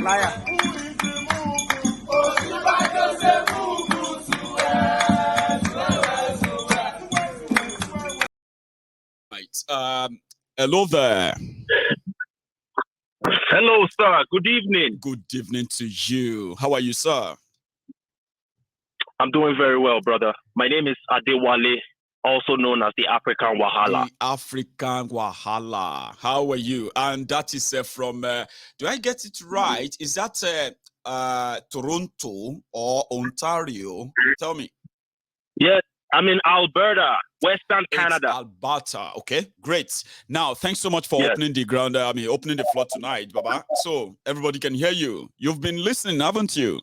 Liar. Right. Hello there. Hello, sir. Good evening. Good evening to you. How are you, sir? I'm doing very well, brother. My name is Adewale, also known as the African Wahala. The African Wahala. How are you? And that is from, do I get it right? Is that Toronto or Ontario? Tell me. Yes, I'm in Alberta, Western Canada. It's Alberta. Okay, great. Now, thanks so much for opening the ground. Opening the floor tonight, Baba. So everybody can hear you. You've been listening, haven't you?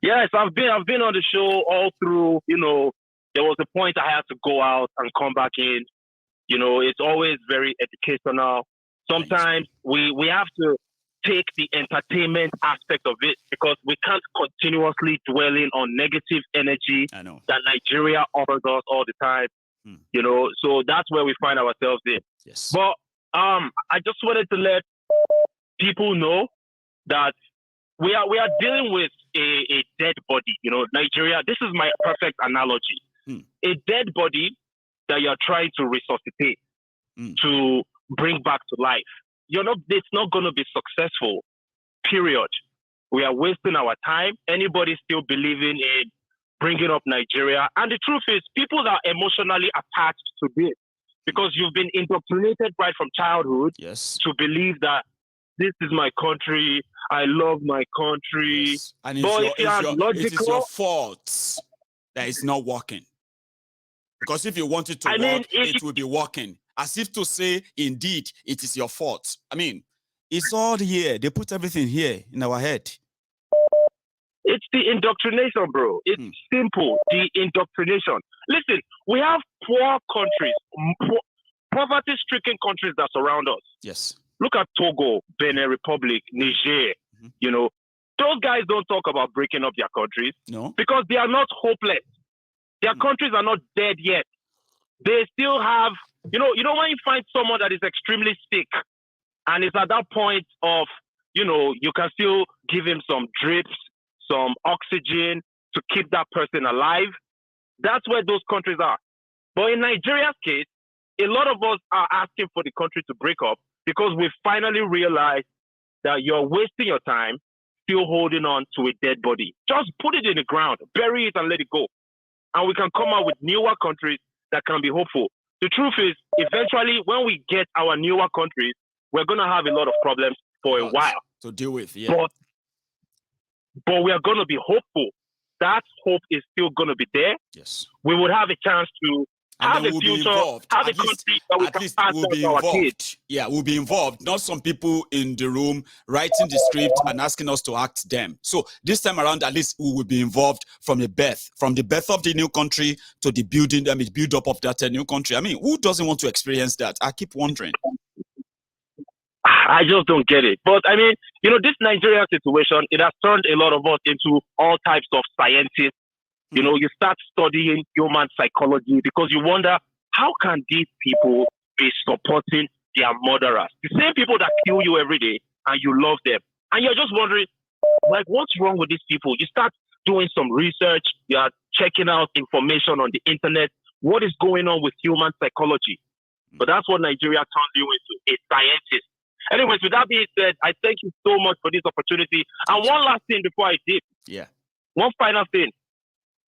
Yes, I've been on the show all through. You know, there was a point I had to go out and come back in. You know, it's always very educational. Sometimes we have to take the entertainment aspect of it because we can't continuously dwelling on negative energy that Nigeria offers us all the time. You know, so that's where we find ourselves in. Yes. But I just wanted to let people know that we are dealing with a dead body. You know, Nigeria, this is my perfect analogy. A dead body that you're trying to resuscitate, to bring back to life. It's not going to be successful, period. We are wasting our time. Anybody still believing in bringing up Nigeria? And the truth is, people are emotionally attached to this because you've been indoctrinated right from childhood to believe that this is my country. I love my country. Yes. And it is your fault that it's not working. Because if you want it to work, it will be working. As if to say, indeed, it is your fault. I mean, it's all here. They put everything here in our head. It's the indoctrination, bro. It's simple. The indoctrination. Listen, we have poor countries, poverty-stricken countries that surround us. Yes. Look at Togo, Benin Republic, Niger. You know, those guys don't talk about breaking up their countries because they are not hopeless. Their countries are not dead yet. They still have, you know, when you find someone that is extremely sick and is at that point of, you know, you can still give him some drips, some oxygen to keep that person alive. That's where those countries are. But in Nigeria's case, a lot of us are asking for the country to break up because we finally realized that you're wasting your time still holding on to a dead body. Just put it in the ground, bury it and let it go. And we can come out with newer countries that can be hopeful. The truth is, eventually, when we get our newer countries, we're going to have a lot of problems for a while to deal with. But we are going to be hopeful. That hope is still going to be there. Yes, we would have a chance to have a future, have a country that we can pass on to our kids. Yeah, we'll be involved. Not some people in the room writing the script and asking us to act them. So this time around, at least we will be involved from the birth of the new country to the building, build up of that new country. I mean, who doesn't want to experience that? I keep wondering. I just don't get it. But I mean, you know, this Nigeria situation, it has turned a lot of us into all types of scientists. You know, you start studying human psychology because you wonder, how can these people be supporting their murderers? The same people that kill you every day and you love them. And you're just wondering, like, what's wrong with these people? You start doing some research. You are checking out information on the internet. What is going on with human psychology? But that's what Nigeria turns you into, a scientist. Anyways, with that being said, I thank you so much for this opportunity. And one last thing before I dip. Yeah. One final thing.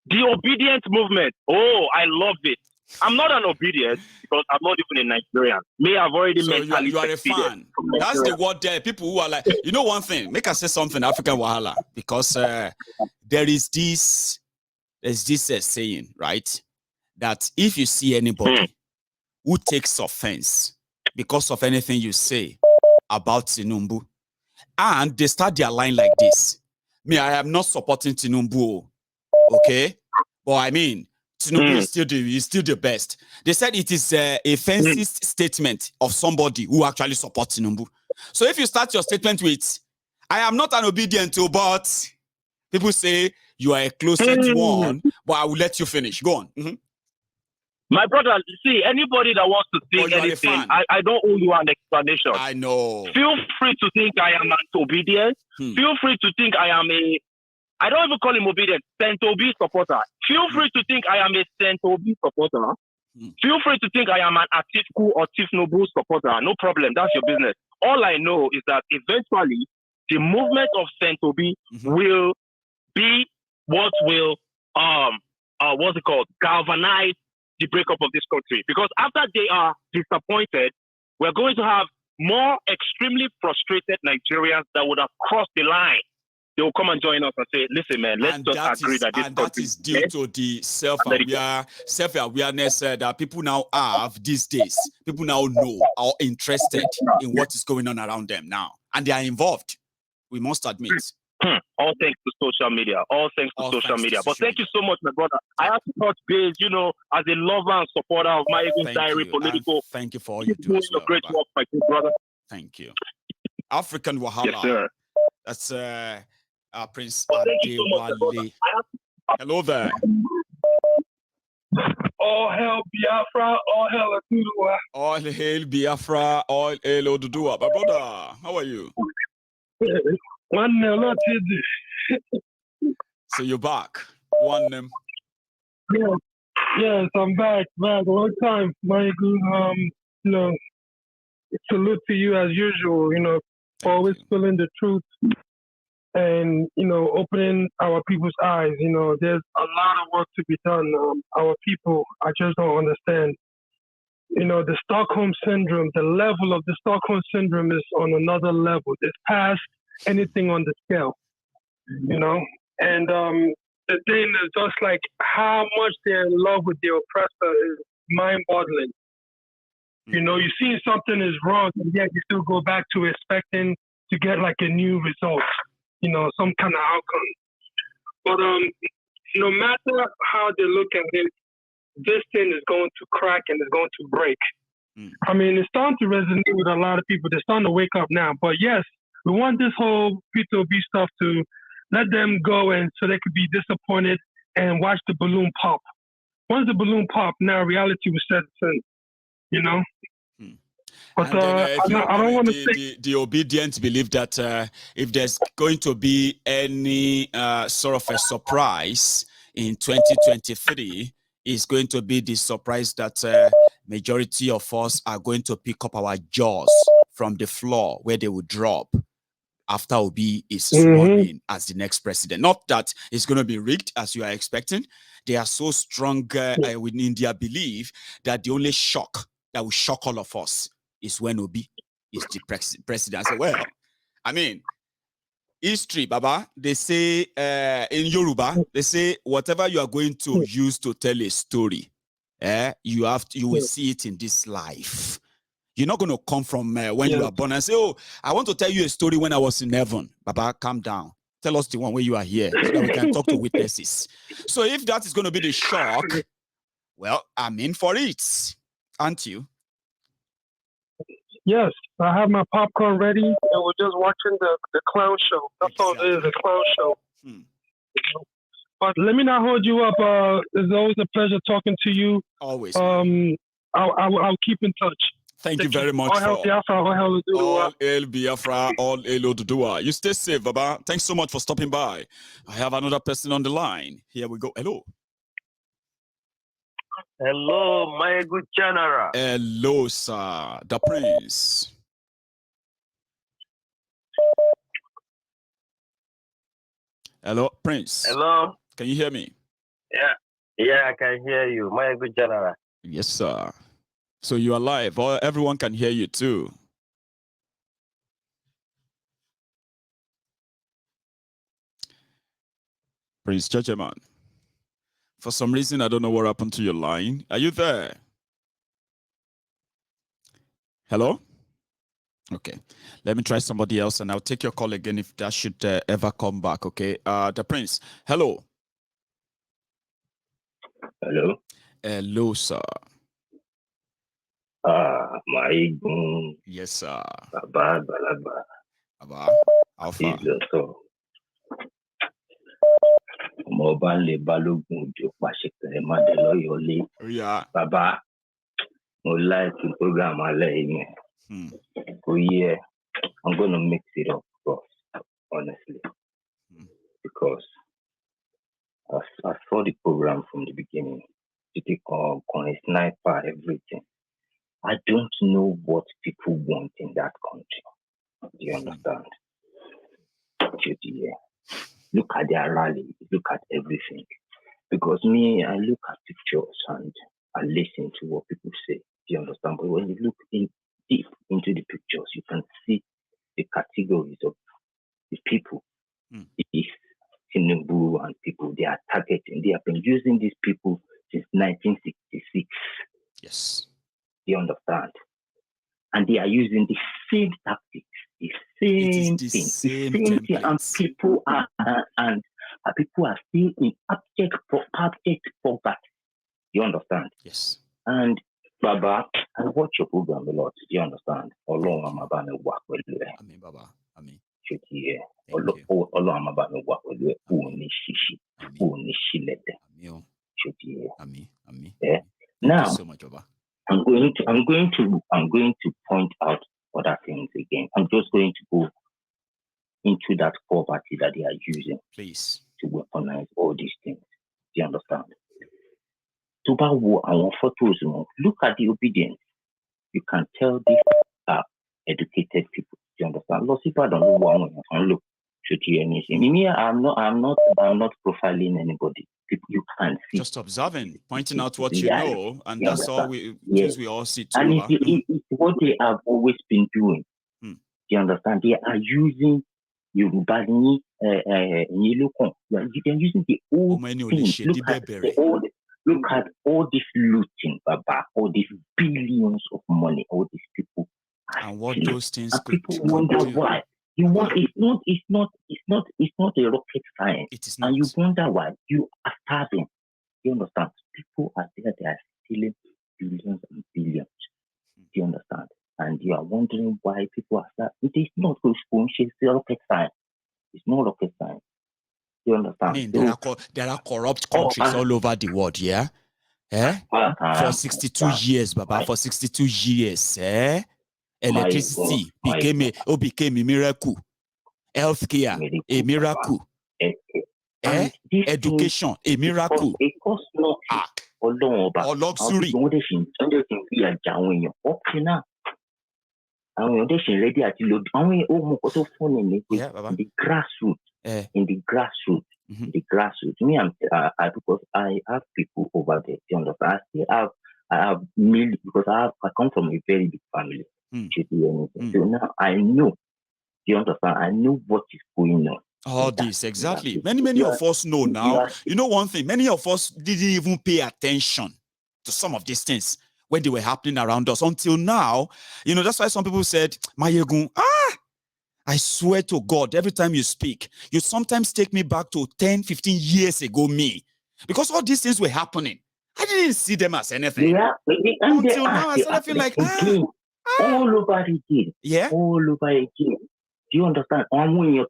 The obedient movement. Oh, I love it. I'm not an obedient because I'm not even a Nigerian. Me, I've already mentally you are a fan. That's the word there. People who are like, you know one thing, make us say something, African Wahala. Because there is this saying, right? That if you see anybody who takes offense because of anything you say about Tinubu, and they start their line like this. Me, I am not supporting Tinubu. Okay, but I mean, Tinubu is still the best. They said it is a fancy statement of somebody who actually supports Tinubu. So if you start your statement with, I am not an obedient to, but people say you are a closet one, but I will let you finish. Go on. My brother, see, anybody that wants to think anything, I don't owe you an explanation. I know. Feel free to think I am obedient. Feel free to think I am I don't even call him obedient, Saint-Obi supporter. Feel free to think I am a Saint-Obi supporter. Feel free to think I am an Atiku or Tifnobu supporter. No problem. That's your business. All I know is that eventually the movement of Saint-Obi will be what will what's it called? Galvanize the breakup of this country. Because after they are disappointed, we're going to have more extremely frustrated Nigerians that would have crossed the line. They will come and join us and say, listen, man, let's just agree that this that is due to the self-awareness that people now have these days. People now know, are interested in what is going on around them now. And they are involved. We must admit. All thanks to social media. All thanks to social media. But thank you so much, my brother. I have to touch base, as a lover and supporter of my diary political. Thank you for all you do as well, great work, my good brother. Thank you. African Wahala. Yes, sir. That's Prince Adewale. Hello there. All hail Biafra, all hail Oduduwa. All hail Biafra, all hail Oduduwa. My brother, how are you? So you're back. One name. Yes, I'm back. Long time. My good, salute to you as usual, always spilling the truth and, opening our people's eyes. There's a lot of work to be done. Our people, I just don't understand. The Stockholm Syndrome, the level of the Stockholm Syndrome is on another level. It's past anything on the scale, And the thing is just like how much they're in love with the oppressor is mind-boggling. You see something is wrong, and yet you still go back to expecting to get like a new result, some kind of outcome. But no matter how they look at it, this thing is going to crack and it's going to break. I mean, it's starting to resonate with a lot of people. They're starting to wake up now. But yes, we want this whole P2B stuff to let them go, and so they could be disappointed and watch the balloon pop. Once the balloon pop, now reality will set in, But I don't want to say the obedient believe that if there's going to be any sort of a surprise in 2023, it's going to be the surprise that majority of us are going to pick up our jaws from the floor where they will drop after Obi is sworn in as the next president. Not that it's going to be rigged as you are expecting. They are so strong within their belief that the only shock that will shock all of us is when Obi is the president. I say, well, I mean, history, Baba, they say in Yoruba, they say whatever you are going to use to tell a story, you will see it in this life. You're not going to come from when you are born and say, oh, I want to tell you a story when I was in heaven. Baba, calm down. Tell us the one where you are here so that we can talk to witnesses. So if that is going to be the shock, well, I'm in for it. Aren't you? Yes, I have my popcorn ready, and we're just watching the clown show. That's all it is, a clown show. But let me not hold you up. It's always a pleasure talking to you. Always. I'll keep in touch. Thank you very much. All hail Biafra, all hail Oduduwa. All hail Biafra, all hail Oduduwa. You stay safe, Baba. Thanks so much for stopping by. I have another person on the line. Here we go. Hello. Hello, my good general. Hello, sir. The Prince. Hello, Prince. Hello. Can you hear me? Yeah, I can hear you. My good general. Yes, sir. So you are live. Everyone can hear you too. Prince Judgeman. For some reason, I don't know what happened to your line. Are you there? Hello? Okay. Let me try somebody else and I'll take your call again if that should ever come back, okay? The Prince. Hello. Hello. Hello, sir. My yes, sir. Baba. Alpha. Mo Obale Balogun Jopashekere Madeloyole. Yeah. Baba, no like to program Oh yeah, I'm gonna mix it up, honestly, because I saw the program from the beginning. To take on a sniper, everything. I don't know what people want in that country. Do you understand? Look at their rally, look at everything. Because me, I look at pictures and I listen to what people say. Do you understand? But when you look deep into the pictures, you can see the categories of the people. It's Tinubu and people they are targeting. They have been using these people since 1966. Yes. Do you understand? And they are using the same tactics, the same thing, and people are still in abject poverty. You understand? Yes. And Baba, I watch your program a lot. Do you understand? Ọlọ́run àmà bá mi wà pẹ̀lú ẹ. Àmín bàbá. Àmín. Ṣé ti yẹ? Ọlọ́run àmà bá mi wà pẹ̀lú ẹ. Kò ní ṣíṣí, kò ní ṣílẹ̀dẹ̀. Ṣé ti yẹ? Àmín. Àmín. Now, so much, Baba. I'm going to point out other things again. I'm just going to go into that poverty that they are using, please, to weaponize all these things. Do you understand? To buy our photos, look at the obedience. You can tell these are educated people. Do you understand? Lots of people don't know what look. I'm not profiling anybody. People you can see. Just observing, pointing out what you know, and that's all things we all see too. And it's what they have always been doing. Do you understand? They are using Yoruba. They're using the old things. Look at all this looting, Baba, all these billions of money, all these people. And what those things and people wonder why. It's not a rocket science. It is not. And you wonder why you are starving. You understand? People are there, they are stealing billions and billions. Do you understand? And you are wondering why people are starving. It is not rocket science. It's not rocket science. You understand? I mean, there are corrupt countries all over the world, yeah? For 62 years, Baba, for 62 years, electricity became a miracle. Healthcare, a miracle. Education, a miracle. It costs nothing. Or luxury. Ready at the grassroots. In the grassroots. Mm-hmm. The grassroots. Me, because I have people over there. You understand? I have millions because I come from a very big family. So now I know. You understand? I know what is going on. All this, exactly. Many of us know now. You know one thing, many of us didn't even pay attention to some of these things when they were happening around us until now. You know, that's why some people said, Mayegun, I swear to God, every time you speak, you sometimes take me back to 10, 15 years ago, me. Because all these things were happening. I didn't see them as anything. Yeah, until now, I started feeling like, all over again. Yeah. All over again. Do you understand? The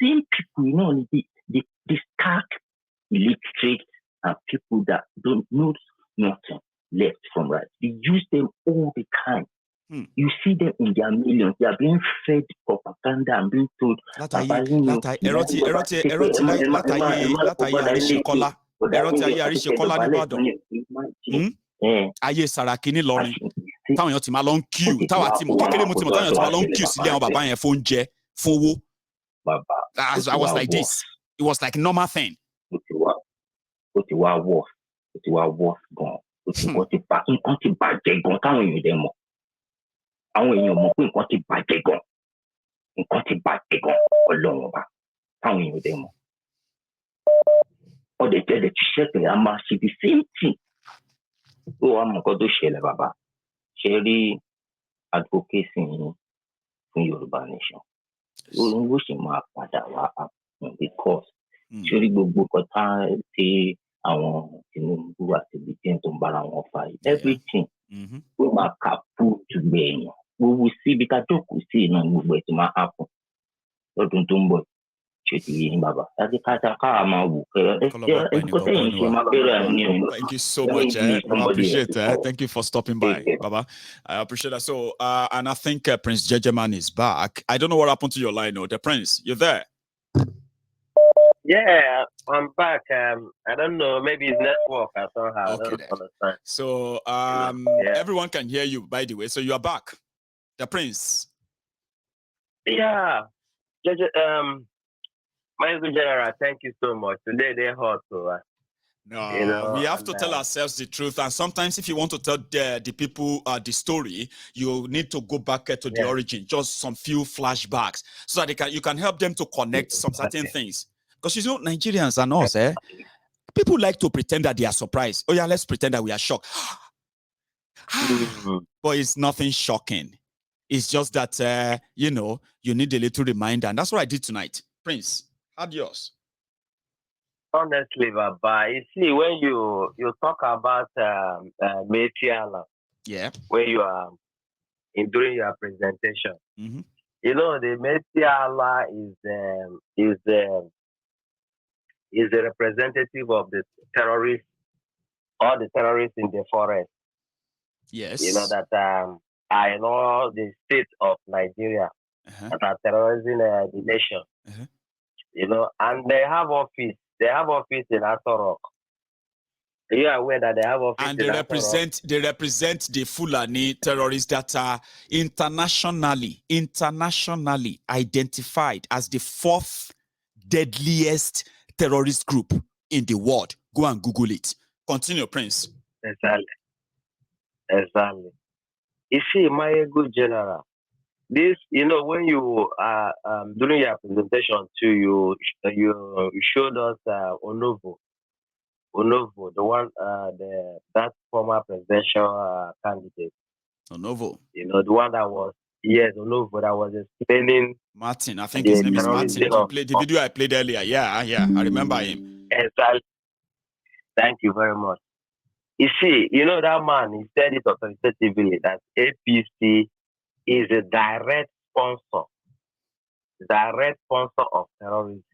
same people, you know, the stark illiterate and people that don't know nothing left from right. They use them all the time. You see them in their millions. They are being fed propaganda and being told. Ayé Sàràkí ní Ìlọrin táwọn èèyàn ti máa lọ ń queue táwọn àti mọ̀ kékeré mo ti mọ̀ táwọn èèyàn ti máa lọ ń queue sílé àwọn bàbá yẹn fún oúnjẹ fún owó. I was like this. It was like a normal thing. Ó ti wá worse gan. Nǹkan ti bàjẹ́ gan táwọn èèyàn dẹ̀ mọ̀. Àwọn èèyàn mọ̀ pé nǹkan ti bàjẹ́ gan. Nǹkan ti bàjẹ́ gan Ọlọ́run ọba táwọn èèyàn dẹ̀ mọ̀. Ọ̀dẹ̀ tẹ́lẹ̀ ti ṣẹ́kẹ̀rẹ̀ a máa ṣe the same thing. Ó wá mọ̀ nǹkan tó ṣẹlẹ̀ bàbá. Ṣé rí advocacy fún Yorùbá nation? Ó sì máa padà wá because ṣé rí gbogbo nǹkan tí àwọn Tinubu àti Britain tó ń bára wọn fà yìí. Everything. We máa kapu to gbẹ̀yìn. We will see because jókòó sí iná gbogbo ẹ̀ tí máa happen lọ́dún tó ń bọ̀. Thank you so much. I appreciate it. Thank you for stopping by, Baba. I appreciate that. So, and I think Prince Jejeman is back. I don't know what happened to your line, the Prince. You're there. Yeah, I'm back. I don't know. Maybe it's network or somehow. Okay, I don't understand. So, everyone can hear you, by the way. So you are back, the Prince. Yeah, my good general. Thank you so much. Today they're hot, so. No, we have to tell ourselves the truth, and sometimes if you want to tell the people the story, you need to go back to the origin, just some few flashbacks, so that you can help them to connect some certain things. Because Nigerians and us, people like to pretend that they are surprised. Oh yeah, let's pretend that we are shocked. But it's nothing shocking. It's just that you need a little reminder, and that's what I did tonight. Prince, adios. Honestly, Baba, you see, when you talk about Metiala, when you are during your presentation, the Metiala is the representative of the terrorists, all the terrorists in the forest. Yes. You know that I know the state of Nigeria that are terrorizing the nation. And they have office. They have office in Asorok. Are you aware that they have office and they represent the Fulani terrorists that are internationally identified as the 4th deadliest terrorist group in the world. Go and Google it. Continue, Prince. Exactly. You see, my good general, this, when you during your presentation too, you showed us Onovo, the one, that former presidential candidate. Onovo. The one that was Onovo that was explaining. Martin, I think his name is Martin. The video I played earlier. Yeah, I remember him. Exactly. Thank you very much. You see, that man, he said it authoritatively that APC is a direct sponsor of terrorism.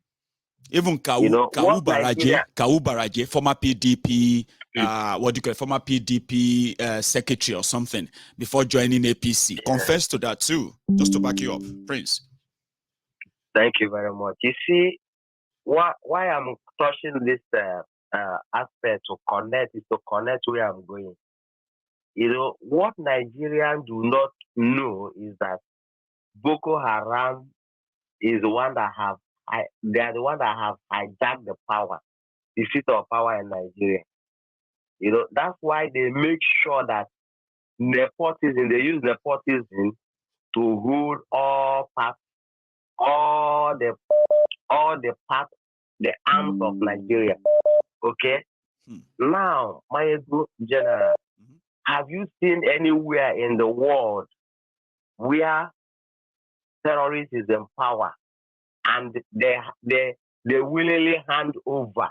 Even Kawu Baraje, former PDP, former PDP secretary or something, before joining APC, confessed to that too, just to back you up, Prince. Thank you very much. You see, why I'm touching this aspect to connect where I'm going. What Nigerians do not know is that Boko Haram is the one that they are the one that have hijacked the seat of power in Nigeria. That's why they make sure that nepotism, they use nepotism to hold the arms of Nigeria. Okay? Now, my good general, have you seen anywhere in the world where terrorists is in power and they willingly hand over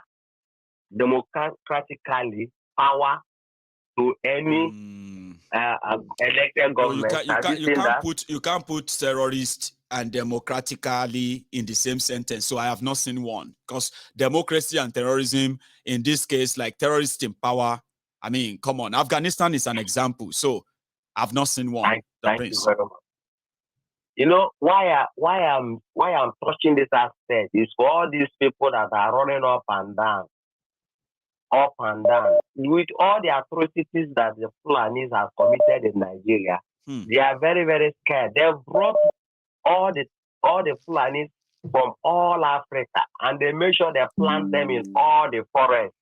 democratically power to any elected government? You can't put terrorists and democratically in the same sentence. So I have not seen one, because democracy and terrorism, in this case, like terrorists in power, I mean, come on, Afghanistan is an example. So I've not seen one. Thank you very much. Why I'm touching this aspect is for all these people that are running up and down with all the atrocities that the Fulanis have committed in Nigeria. They are very, very scared. They've brought all the Fulanis from all Africa, and they make sure they plant them in all the forests,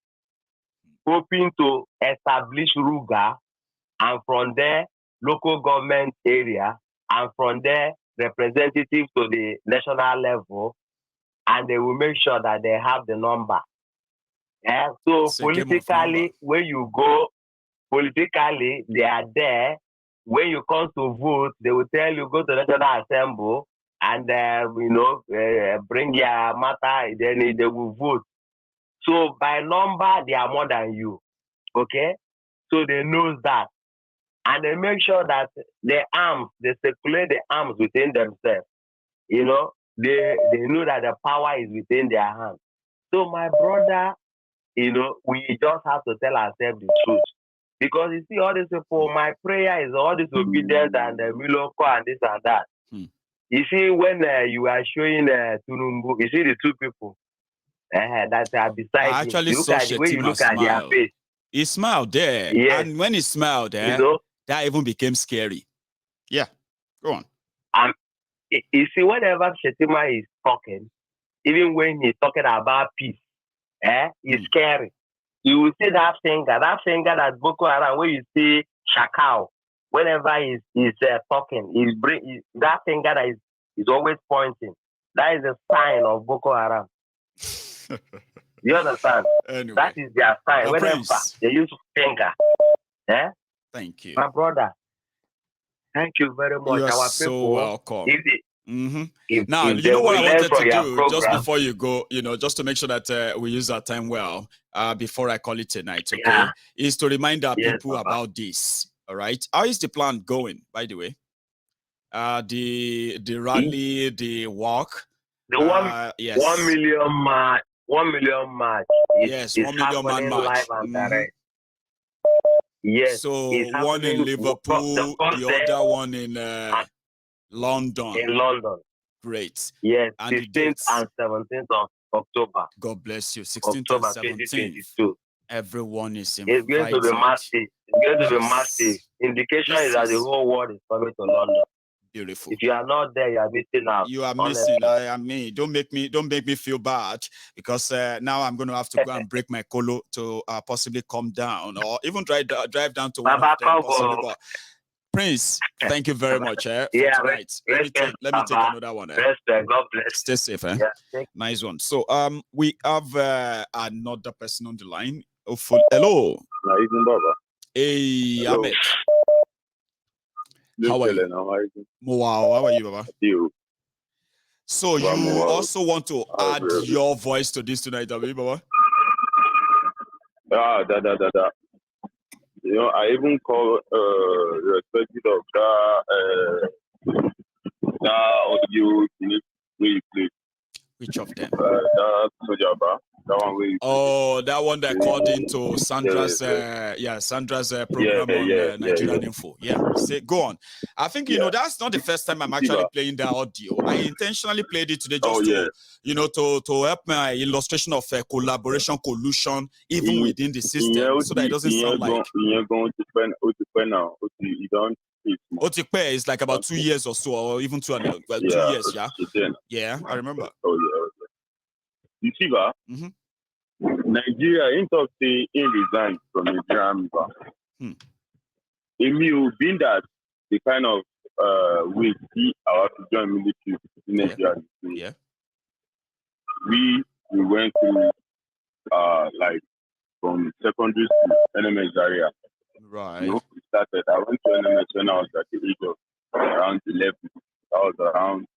hoping to establish Ruga, and from there, local government area, and from there, representatives to the national level, and they will make sure that they have the number. Yeah, so politically, when you go, they are there. When you come to vote, they will tell you, go to the National Assembly and, bring your matter, then they will vote. So by number, they are more than you. Okay? So they know that. And they make sure that they circulate the arms within themselves. they know that the power is within their hands. So my brother, we just have to tell ourselves the truth. Because you see, all these people, my prayer is all this obedience and Miloko and this and that. You see, when you are showing Tunumbu, you see the two people that are beside I actually him. saw The way you look at smile. their face. He smiled there. Yes. And when he smiled there, that even became scary. Yeah. Go on. You see, whenever Shetima is talking, even when he's talking about peace, it's scary. You will see that finger that Boko Haram, where you see Shakao, whenever he's talking, that finger that is always pointing. That is a sign of Boko Haram. You understand? Anyway, that is their sign. Whenever Prince, they use finger. Thank you. My brother. Thank you very much. You are Our so people, welcome. Now, if you know what I wanted to do, program, just before you go, just to make sure that we use our time well, before I call it a night, okay, is to remind our people about this, all right? How is the plan going, by the way? The rally, the walk? The 1 million march. 1 million march. Yes, 1 million man march. Live and direct. Yes. So one in Liverpool, the other one in London. In London. Great. Yes, and 16th and 17th of October. God bless you. 16th October and 17th. Everyone is invited. It's going to be massive. It's going to be massive. Indication is that the whole world is coming to London. Beautiful. If you are not there, you are missing out. You are missing. I mean, don't make me feel bad, because now I'm going to have to go and break my colo to possibly come down, or even drive down to one of them possibly. But Prince, thank you very much for tonight. Let me take another one. Respect. God bless. Stay safe. Yeah, nice one. So we have another person on the line. Hello. Hey, Ahmed. How are you? Wow, how are you, Baba? So you also want to add your voice to this tonight, Baba? I even call respected of that audio where you play. Which of them? That Sojaba. That one where you that one that called into Sandra's Sandra's program on Nigerian Info. Yeah. Go on. I think that's not the first time I'm actually playing the audio. I intentionally played it today just to help my illustration of collaboration, collusion, even within the system, so that it doesn't sound like Otikpe is like about 2 years or so, or even 2 years, yeah. Yeah, I remember. You see that? Nigeria, in talk say he resigned from Nigerian Emil being that the kind of we see our to join military in Nigeria. Yeah. We went through like from secondary school, NMS area. Right. We started. I went to NMS when I was at the age of around 11. I was around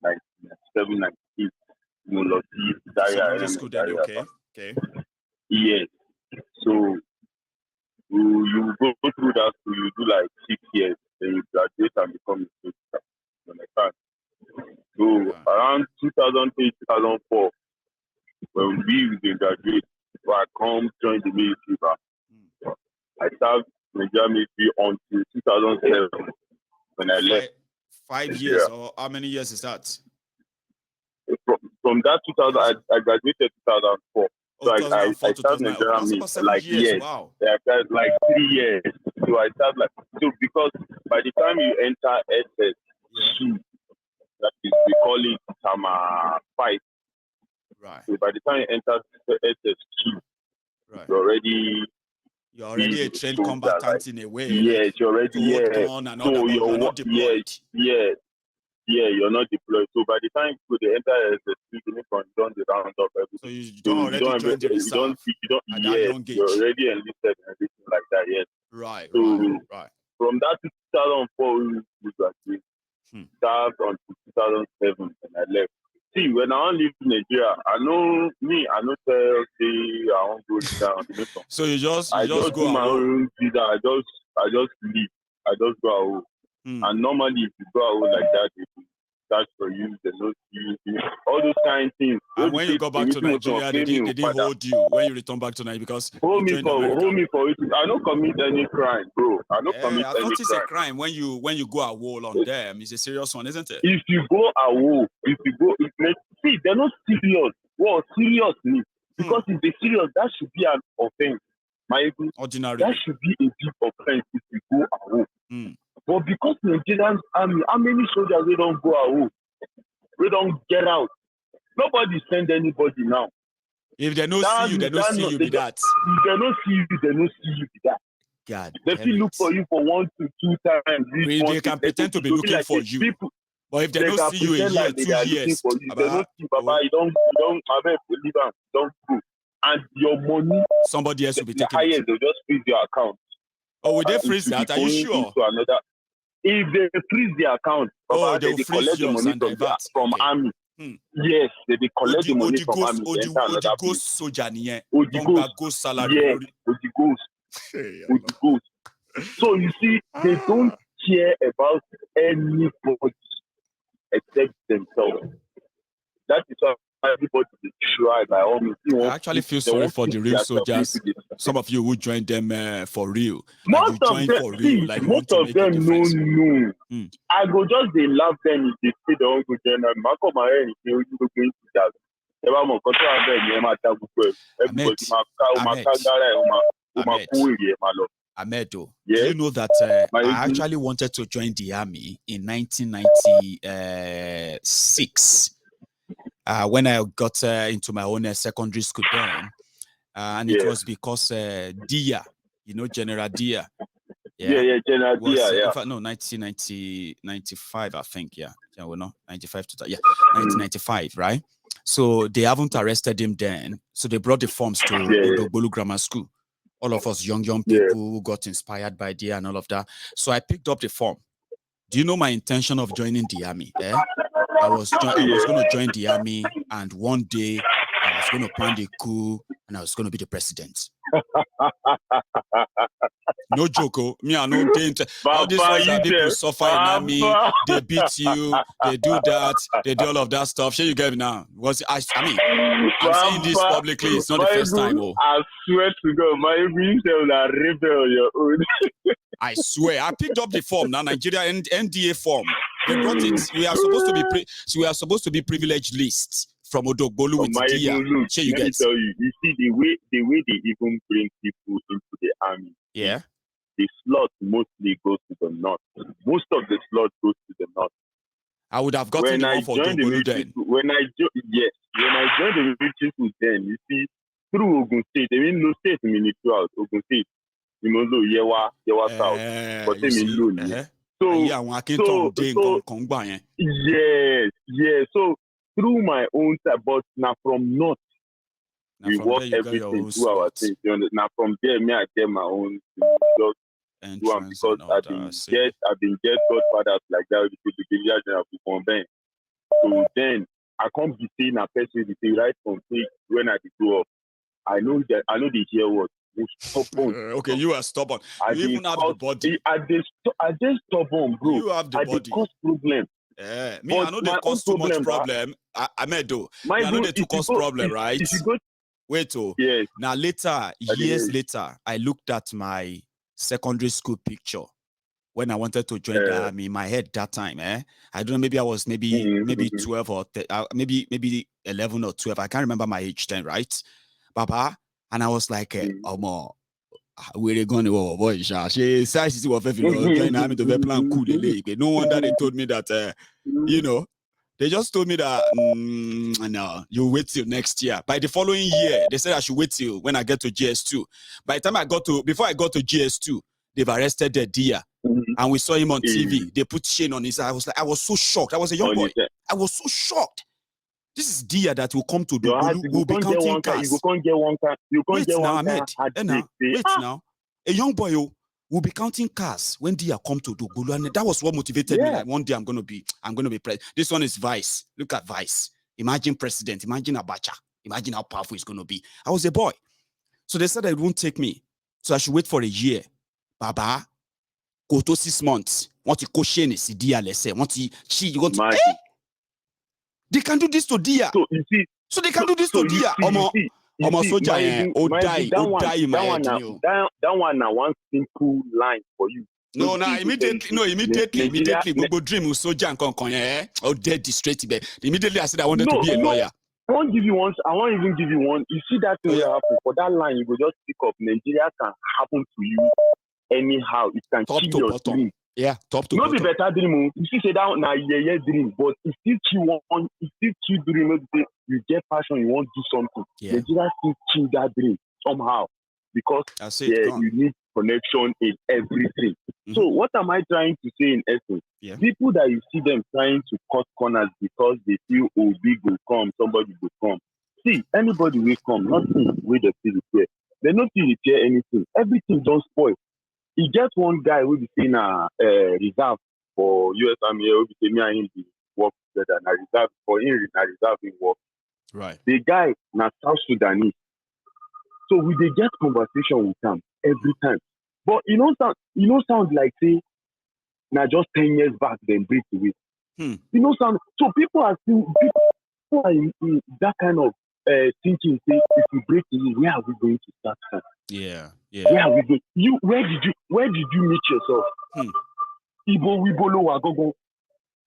97, 98. Secondary school then, okay. Yes. So you go through that school, you do like 6 years, then you graduate and become a teacher. You understand? So around 2003, 2004, when we graduate, I come join the military. I served Nigerian military until 2007 when I left. 5 years, or how many years is that? From that 2000, I graduated 2004. So I started Nigerian Nigerian military like years. Wow. I started like 3 years. So I started because by the time you enter SS2, that is, we call it Summer 5. Right. So by the time you enter SS2, you're already a trained combatant in a way. Yes, you're already and all that, you're not deployed. You're not deployed. So by the time you enter SS2, you done the roundup. So you don't already join the reserve. You're already enlisted and everything like that. Yes. Right. From that 2004, we graduated. Served until 2007, and I left. See, when I live in Nigeria, I know say I won't go down. So you just do my own visa. I just leave. I just go out. And normally, if you go out like that, search for you, they don't see you, all those kind of things. And when you go back to Nigeria, they didn't hold you when you return back to Nigeria because hold me for it. I don't commit any crime, bro. I don't commit I any thought it's crime. a crime when you go a wall on them. It's a serious one, isn't it? If you go a wall, see, they're not serious. Well, seriously, because if they're serious, that should be an offense. Ordinary. That should be a big offense if you go a wall. But because Nigerian army, how many soldiers they don't go a wall? We don't get out. Nobody send anybody now. If they don't see you, they don't see you with that. If they don't see you, they don't see you with that. God, they will look for you for 1 to 2 times. They can pretend to be looking for you. People, but if they don't see you a year, 2 years, they don't see Baba, you don't go. And your money, somebody else will be taking it. They'll just freeze your account. Oh, will they freeze that? Are you sure? If they freeze the account, Baba, they collect the money from army. Yes, they collect the money from army. Odigo soldier niye. Odigo salary. Odigo. So you see, they don't care about anybody except themselves. That is why everybody is try by all means. I actually feel sorry for the real soldiers. Some of you who joined them for real. Most of them, no. I go just they love them if they say they don't go join them. Amedo, do you know that I actually wanted to join the army in 1996 when I got into my own secondary school then, and it was because Dia, you know, General Dia. Yeah, General Dia. In fact, no, 1995, I think. Yeah, well, no, 1995, right? So they haven't arrested him then. So they brought the forms to Odogbolu Grammar School. All of us young people who got inspired by Dia and all of that. So I picked up the form. Do you know my intention of joining the army? I was going to join the army, and one day I was going to plan the coup, and I was going to be the president. No joke, me I no date. All these ones that people suffer in army, they beat you, they do that, they do all of that stuff. Sure, you get me now? I'm saying this publicly. It's not the first time. I swear to God, my will rebel your own. I swear, I picked up the form now, Nigeria NDA form. They brought it. We are supposed to be privileged list from Odogbolu with Dia. Let me tell you, you see the way they even bring people into the army. Yeah. The slot mostly goes to the north. Most of the slot goes to the north. I would have gotten the one for Odogbolu then. When I joined the military school then, you see, through Ogun State, they mean no state military out, Ogun State. You know, Yewa South. But they mean no. Yes. So through my own side, but now from north, we work everything through our things. Now from there, me I get my own just do them because I've been get godfathers like that with the village and so then I can't be saying a person to say right from when I grow up. I know the hear what. Okay, you are stubborn. You even have the body. I just stubborn, bro. You have the body. Cause problem. I know they cause too much problem. I know they too cause problem, right? Wait, yes. Now years later, I looked at my secondary school picture when I wanted to join the army in my head that time. I don't know, maybe I was maybe 12 or maybe 11 or 12. I can't remember my age then, right? Baba. And I was like, we're going to boy, size of no wonder they told me that, you know, they just told me that, no, you wait till next year. By the following year, they said I should wait till when I get to GS2. By the time before I got to GS2, they've arrested the Dia. And we saw him on TV. They put chain on his eye. I was so shocked. I was a young boy. I was so shocked. This is Dia that will come to Odogbolu, who will be counting cars. Wait now. A young boy will be counting cars when Dia come to Odogbolu, and that was what motivated me. Like, one day I'm gonna be president. This one is Vice. Look at Vice. Imagine president. Imagine Abacha. Imagine how powerful it's gonna be. I was a boy, so they said they won't take me, so I should wait for a year. Baba, go to 6 months. Want to question is Dia? Let's say want to They can do this to Dia. So you see, so they can do this to Dia. Omo soldier, that one now one simple line for you. No, immediately. We go dream with soldier and con dead straight. Immediately I said I wanted to be a lawyer. I won't even give you one. You see that thing will happen. For that line, you go just pick up. Nigeria can happen to you anyhow. It can top kill to your bottom. dream. Yeah, top to not bottom. Not be better dream. You see, say that now dream, but it still kill one. It still kill dream. You get passion, you want to do something. Yeah. Nigeria still kill that dream somehow because you need connection in everything. Mm-hmm. So what am I trying to say in essence? Yeah. People that you see them trying to cut corners because they feel big will come, somebody will come. See, anybody will come, nothing with the feel repair. They don't feel repair anything. Everything don't spoil. He gets one guy who be saying reserve for US Army, who be saying me and him work together, and reserve for him, reserve in work. Right. The guy na South Sudanese. So we dey get conversation with him every time. But sound like say now just 10 years back then break away. Sound so people are in that kind of thinking say if we break away, where are we going to start from? Yeah. Where are we going? Where did you meet yourself? Ibo Wibolo Wagogo.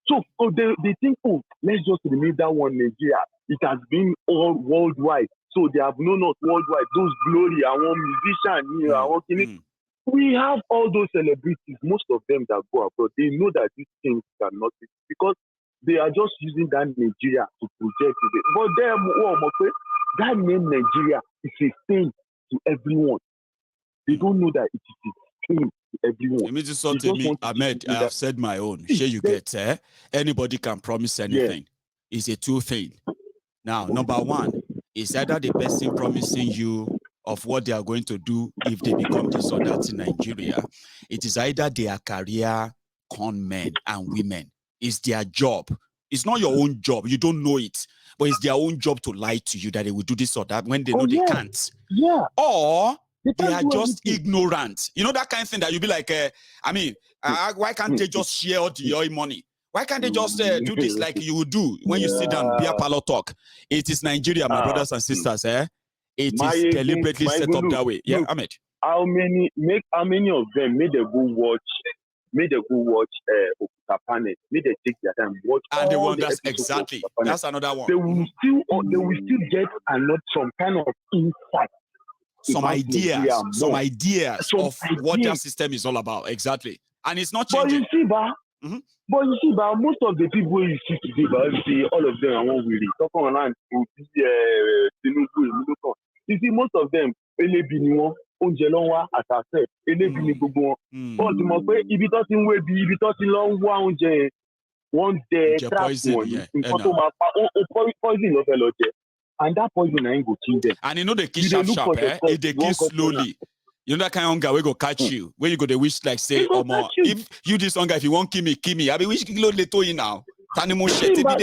So they think, let's just remain that one Nigeria. It has been all worldwide. So they have known us worldwide. Those glory, our musician here, our we have all those celebrities, most of them that go abroad, they know that these things cannot be because they are just using that Nigeria to project it. But that name Nigeria is a thing to everyone. They don't know that it is a thing to everyone. You mean to say to me, Ahmed, I have said my own. Sure you get, anybody can promise anything. Yeah. It's a two thing. Now, number one, is either the person promising you of what they are going to do if they become this or that in Nigeria. It is either their career con men and women. It's their job. It's not your own job. You don't know it. But it's their own job to lie to you that they will do this or that when they know they can't. Yeah. Or they are just ignorant. You know that kind of thing that you'll be like, why can't they just share all the oil money? Why can't they just do this like you would do when you sit down beer parlor talk? It is Nigeria, my brothers and sisters. It is deliberately set up that way. Yeah, Ahmed. How many of them made a good watch? Okuta Panel. Made they take their time watch. And all the that's exactly. That's another one. They will still get some kind of insight. Some ideas of what that system is all about. Exactly. And it's not changing. But you see, most of the people you see today, all of them are one really. You see, most of them, as I said, one day, and that poison ain't go kill them. And you know they kill sharp, if they kill slowly. You know that kind of hunger we go catch you. Where you go, they wish like say, if you this hunger, if you want kill me. I mean, which kilo leto you now? Animal shit. Who are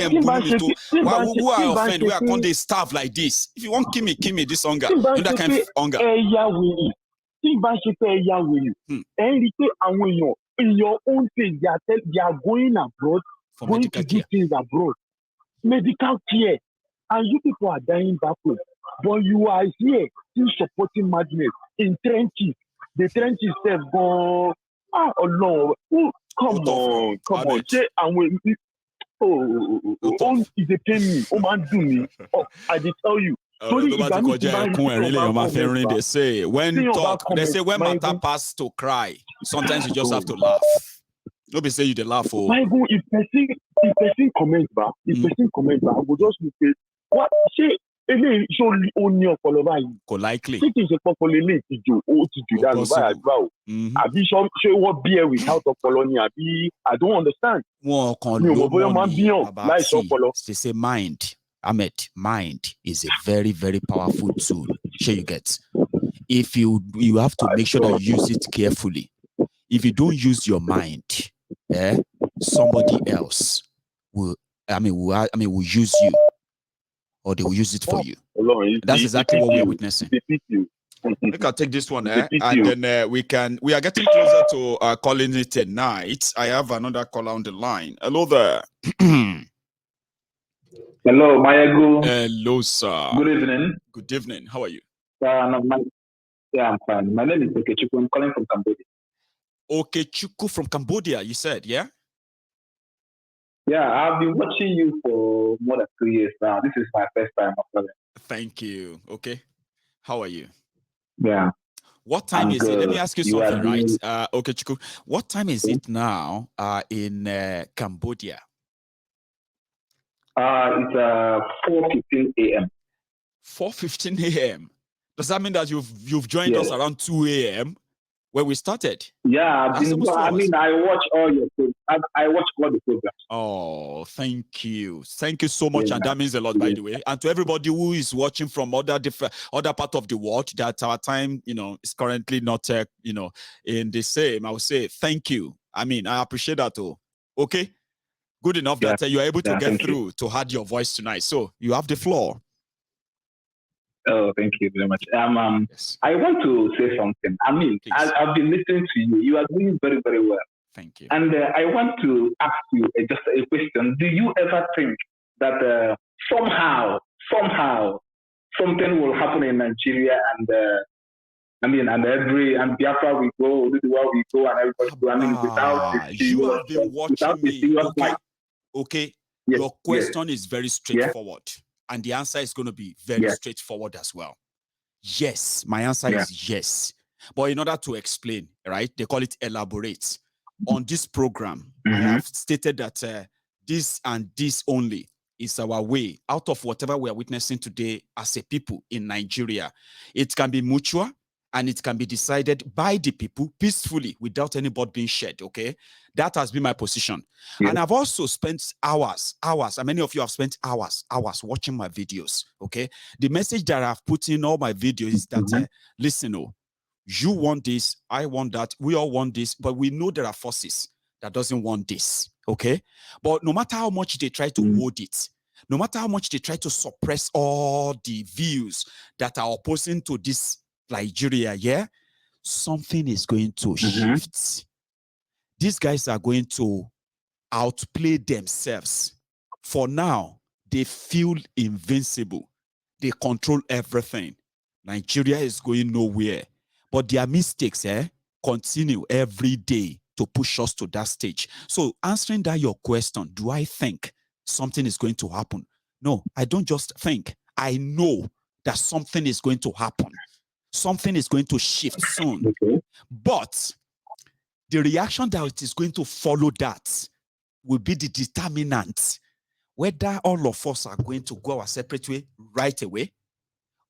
offend? We are going to starve like this. If you want kill me this hunger. You know that kind of hunger. In your own thing, they are going abroad, for going medical to do care. things abroad. Medical care. And you people are dying backwards. But you are here still supporting madness in trenches. The trenches have gone. Oh no! Come on! Say and when is a pain me. Oh man, do me. I did tell you. They say when matter pass to cry, sometimes you just have to laugh. Nobody say you the laugh. If person comment back, I will just say what say. Likely. I don't understand. They say mind, Ahmed, mind is a very, very powerful tool. Sure you get. If you have to make sure that you use it carefully. If you don't use your mind, somebody else will use you. Or they will use it for you. That's exactly what we are witnessing. We can take this one, and then we are getting closer to calling it a night. I have another caller on the line. Hello there. Hello, Mayagu. Hello, sir. Good evening. Good evening. How are you? Yeah, I'm fine. My name is Okechukwu. I'm calling from Cambodia. Okechukwu from Cambodia, you said, yeah? Yeah, I've been watching you for more than 2 years now. This is my first time. Thank you. Okay. How are you? Yeah. What time is it? Let me ask you something, right? Okechukwu, what time is it now in Cambodia? It's 4:15 a.m. 4:15 a.m. Does that mean that you've joined us around 2 a.m. when we started? Yeah, I watch all your programs. I watch all the programs. Oh, thank you. Thank you so much. And that means a lot, by the way. And to everybody who is watching from other part of the world, that our time, is currently not, in the same, I would say thank you. I mean, I appreciate that too. Okay. Good enough that you're able to get through to add your voice tonight. So you have the floor. Oh, thank you very much. Yes. I want to say something. I mean, I've been listening to you. You are doing very, very well. Thank you. And I want to ask you just a question. Do you ever think that somehow something will happen in Nigeria and Biafra we go, this is where we go, and everybody go. I mean, without this, you have been watching me. Okay. Yes. Your question is very straightforward. Yeah. And the answer is going to be very straightforward as well. Yes, my answer is yes. But in order to explain, right, they call it elaborate. On this program, I have stated that this and this only is our way out of whatever we are witnessing today as a people in Nigeria. It can be mutual and it can be decided by the people peacefully without any blood being shed, okay? That has been my position. Yeah. And I've also spent hours, and many of you have spent hours watching my videos, okay? The message that I've put in all my videos is that, listen, you want this, I want that, we all want this, but we know there are forces that doesn't want this, okay? But no matter how much they try to hold it, no matter how much they try to suppress all the views that are opposing to this Nigeria, something is going to shift. These guys are going to outplay themselves. For now, they feel invincible. They control everything. Nigeria is going nowhere. But their mistakes continue every day to push us to that stage. So answering that your question, do I think something is going to happen? No, I don't just think. I know that something is going to happen. Something is going to shift soon. Okay. But the reaction that is going to follow that will be the determinant whether all of us are going to go our separate way right away,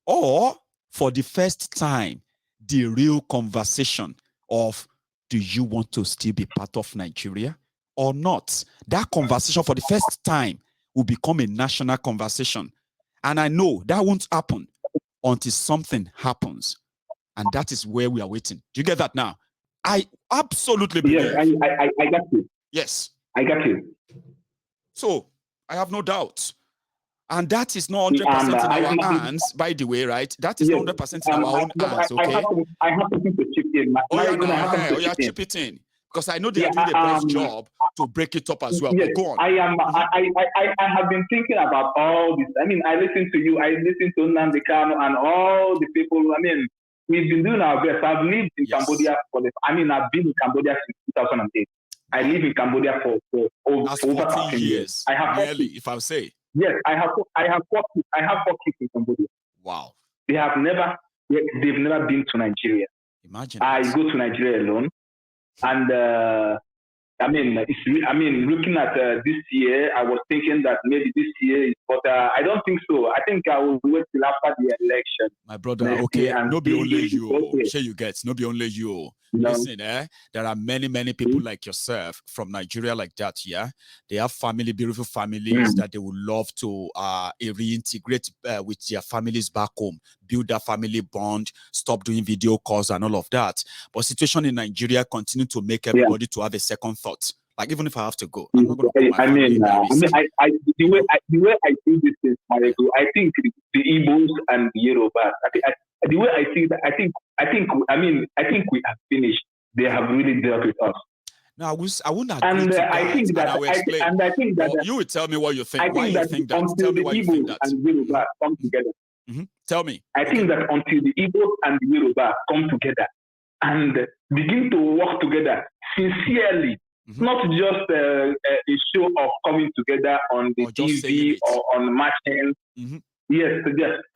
or for the first time, the real conversation of, do you want to still be part of Nigeria or not? That conversation for the first time will become a national conversation. And I know that won't happen until something happens. And that is where we are waiting. Do you get that now? I absolutely believe. Yes, I got you. Yes. I got you. So I have no doubt. And that is not 100% in our hands, by the way, right? That is not 100% in our own hands, okay? I have to chip in. Chip it in. Because I know they are doing the best job to break it up as well. Yes, but go on. I have been thinking about all this. I mean, I listen to you. I listen to Nnamdi Kanu and all the people. I mean, we've been doing our best. I've lived in Cambodia I've been in Cambodia since 2008. I live in Cambodia for over 14 years. I have nearly, if I say. Yes, I have 4 kids in Cambodia. Wow. They've never been to Nigeria. Imagine. I go to Nigeria alone. And looking at this year, I was thinking that maybe this year, but I don't think so. I think I will wait till after the election. My brother, okay, no be only you. Okay. Sure you get, no be only you. No. Listen, there are many people like yourself from Nigeria like that, yeah? They have beautiful families that they would love to reintegrate with their families back home, build that family bond, stop doing video calls and all of that. But situation in Nigeria continue to make everybody to have a second thought. Like, even if I have to go, I'm not going to put my family in that risk. The way I see this is, I think the Igbos and the Yoruba, the way I see that, I think we have finished. They have really dealt with us. No, I wouldn't agree to that. I think that I will explain. I think that you will tell me what you think. I Why think you that think that? until Tell me the why you think Igbo that. and Yoruba come together. Tell me. I think that until the Igbo and the Yoruba come together and begin to work together sincerely, not just a show of coming together on the TV or on matching. Yes.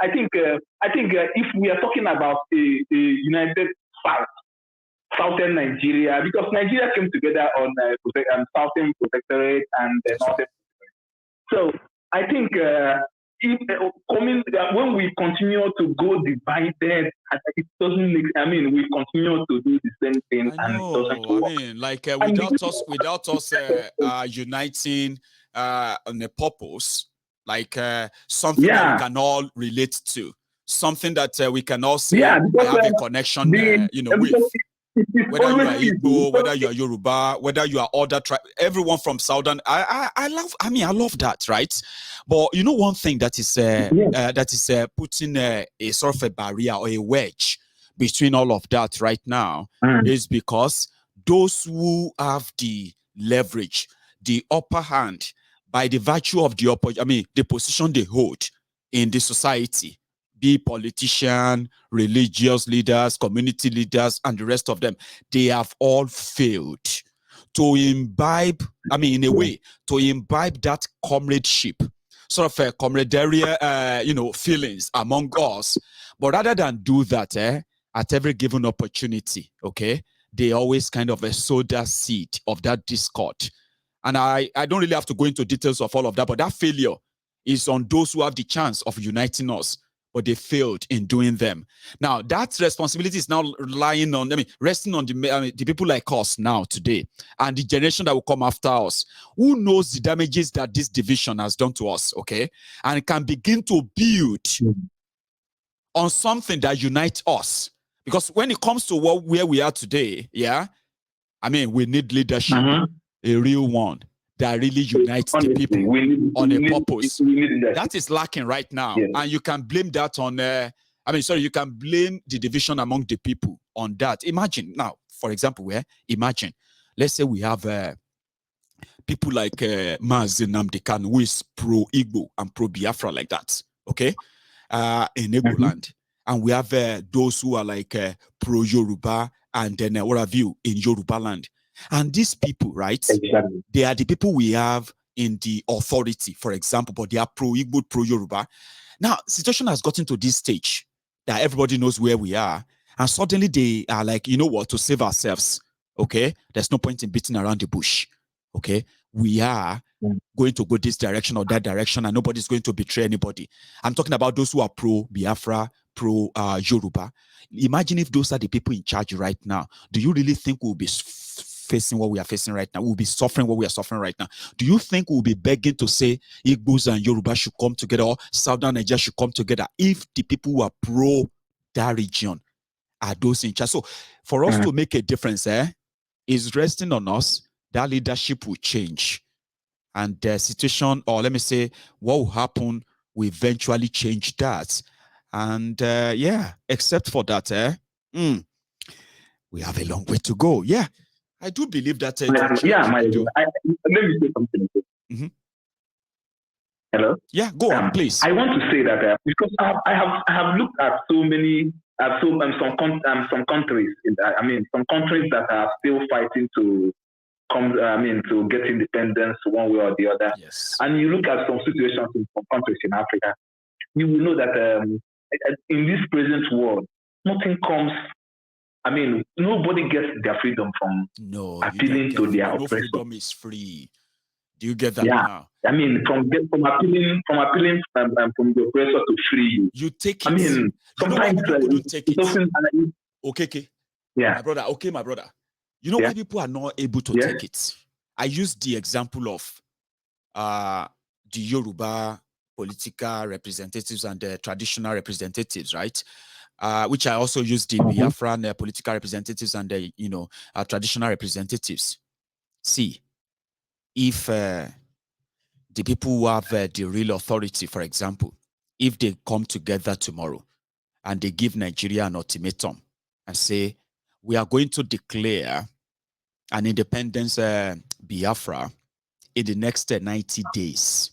I think if we are talking about a united Southern Nigeria, because Nigeria came together on Southern Protectorate and Northern Protectorate. So I think when we continue to go divided, it doesn't make. I mean, we continue to do the same thing, and it doesn't work. I mean, like without us uniting on a purpose, like something that we can all relate to, something that we can all say, I have a connection, with. Whether you are Igbo, whether you are Yoruba, whether you are other tribe, everyone from Southern, I love that, right? But you know, one thing that is putting a sort of a barrier or a wedge between all of that right now is because those who have the leverage, the upper hand, by the virtue of the position they hold in the society, be politician, religious leaders, community leaders, and the rest of them, they have all failed to imbibe, in a way, to imbibe that comradeship, sort of a camaraderie, feelings among us. But rather than do that, at every given opportunity, okay, they always kind of sow that seed of that discord. And I don't really have to go into details of all of that, but that failure is on those who have the chance of uniting us, but they failed in doing them. Now, that responsibility is now resting on the people like us now today, and the generation that will come after us, who knows the damages that this division has done to us, okay? And can begin to build on something that unites us. Because when it comes to where we are today, we need leadership, a real one that really unites the people on a purpose. That is lacking right now. Yeah. And you can blame that on, you can blame the division among the people on that. Imagine now, for example, imagine, let's say we have people like Mazi Nnamdi Kanu, who is pro-Igbo and pro-Biafra like that, okay? In Igbo land. And we have those who are like pro-Yoruba and then what have you in Yoruba land. And these people, right, they are the people we have in the authority, for example, but they are pro-Igbo, pro-Yoruba. Now, situation has gotten to this stage that everybody knows where we are. And suddenly they are like, you know what, to save ourselves, okay? There's no point in beating around the bush, okay? We are going to go this direction or that direction, and nobody's going to betray anybody. I'm talking about those who are pro-Biafra, pro-Yoruba. Imagine if those are the people in charge right now. Do you really think we'll be facing what we are facing right now? We'll be suffering what we are suffering right now. Do you think we'll be begging to say Igbos and Yoruba should come together, or Southern Nigeria should come together, if the people who are pro that region are those in charge? So for us to make a difference, is resting on us. That leadership will change, and the situation, or let me say, what will happen, will eventually change that. And except for that, we have a long way to go. Yeah, I do believe that. Let me say something. Hello. Yeah, go on, please. I want to say that because I have looked at so many, some countries. Some countries that are still fighting to come. To get independence one way or the other. Yes. And you look at some situations in some countries in Africa, you will know that in this present world, nothing comes. Nobody gets their freedom from appealing to their oppressor. No freedom is free. Do you get that now? From appealing from the oppressor to free you. You take it. Sometimes people couldn't take it. Okay. Yeah. My brother. You know why people are not able to take it? I use the example of the Yoruba political representatives and the traditional representatives, right? Which I also use the Biafran political representatives and the traditional representatives. See, if the people who have the real authority, for example, if they come together tomorrow and they give Nigeria an ultimatum and say, we are going to declare an independence Biafra in the next 90 days.